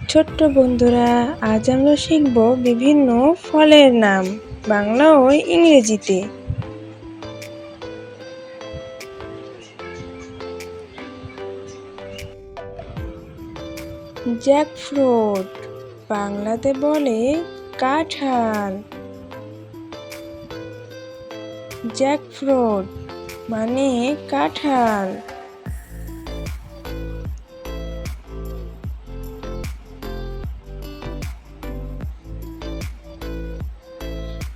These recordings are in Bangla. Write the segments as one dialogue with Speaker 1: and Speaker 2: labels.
Speaker 1: ছোট্ট বন্ধুরা, আজ আমরা শিখব বিভিন্ন ফলের নাম বাংলা ও ইংরেজিতে। জ্যাকফ্রুট বাংলাতে বলে কাঁঠাল। জ্যাকফ্রুট মানে কাঁঠাল।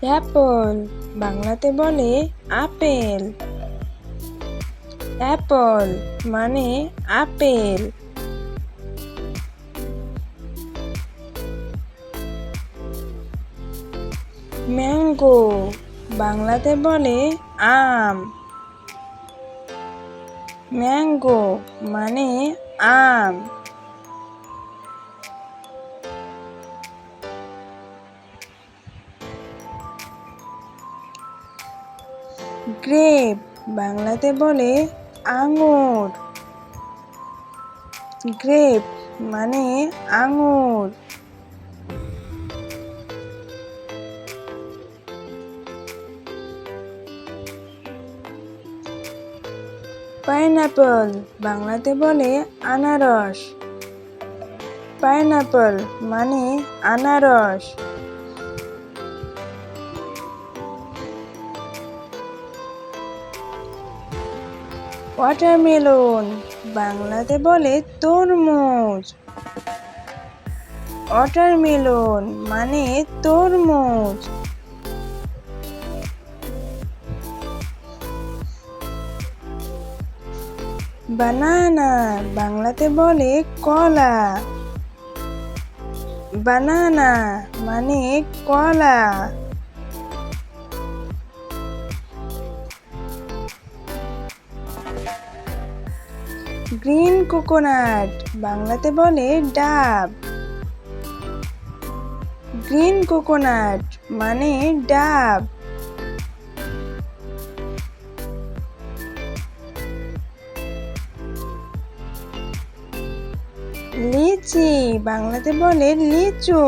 Speaker 1: অ্যাপল বাংলাতে বলে আপেল। অ্যাপল মানে আপেল। ম্যাঙ্গো বাংলাতে বলে আম। ম্যাঙ্গো মানে আম। গ্রেপ বাংলাতে বলে আঙুর। গ্রেপ মানে আঙুর। পাইনাপল বাংলাতে বলে আনারস। পাইনাপল মানে আনারস। ওয়াটারমেলন বাংলাতে বলে তরমুজ। ওয়াটারমেলন মানে তরমুজ। বানানা বাংলাতে বলে কলা। বানানা মানে কলা। গ্রিন কোকোনাট বাংলাতে বলে ডাব। গ্রিন কোকোনাট মানে ডাব। লিচি বাংলাতে বলে লিচু।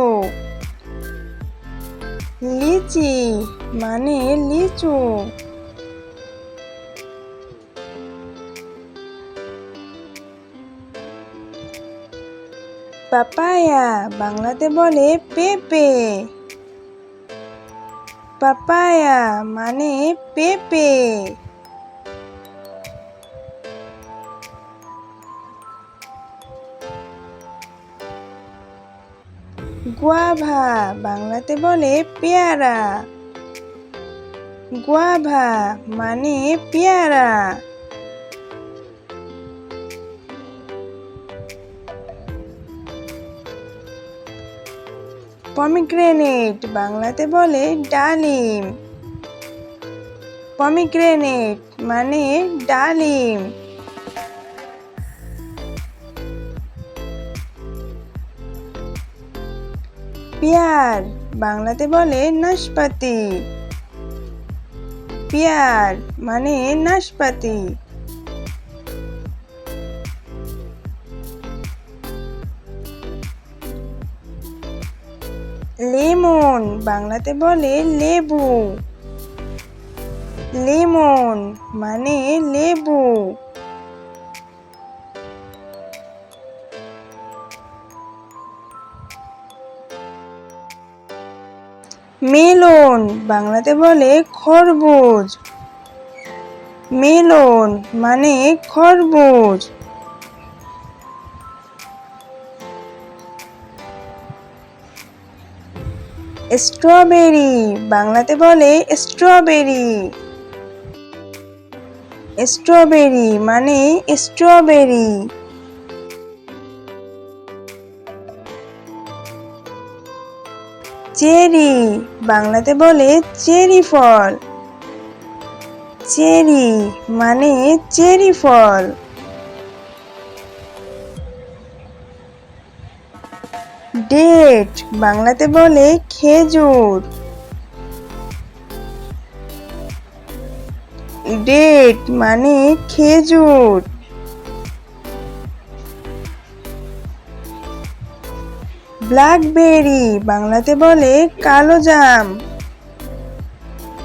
Speaker 1: লিচি মানে লিচু। পাপায়া বাংলাতে বলে পেঁপে। পাপায়া মানে পেঁপে। গুয়াভা বাংলাতে বলে পেয়ারা। গুয়াভা মানে পেয়ারা। পমিগ্রেনেট বাংলাতে বলে ডালিম। পমিগ্রেনেট মানে ডালিম। পেয়ার বাংলাতে বলে নাশপাতি। পেয়ার মানে নাশপাতি। লেমন বাংলাতে বলে লেবু। লেমন মানে লেবু। মেলন বাংলাতে বলে খরবুজ। মেলন মানে খরবুজ। স্ট্রবেরি বাংলাতে বলে স্ট্রবেরি। স্ট্রবেরি মানে স্ট্রবেরি। চেরি বাংলাতে বলে চেরি ফল। চেরি মানে চেরি ফল। ডেট বাংলাতে বলে খেজুর। ডেট মানে খেজুর। ব্ল্যাকবেরি বাংলাতে বলে কালো জাম।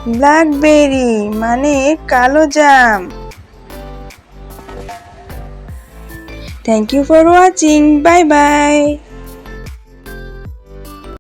Speaker 1: ব্ল্যাকবেরি মানে কালো জাম। Thank you for watching. Bye by.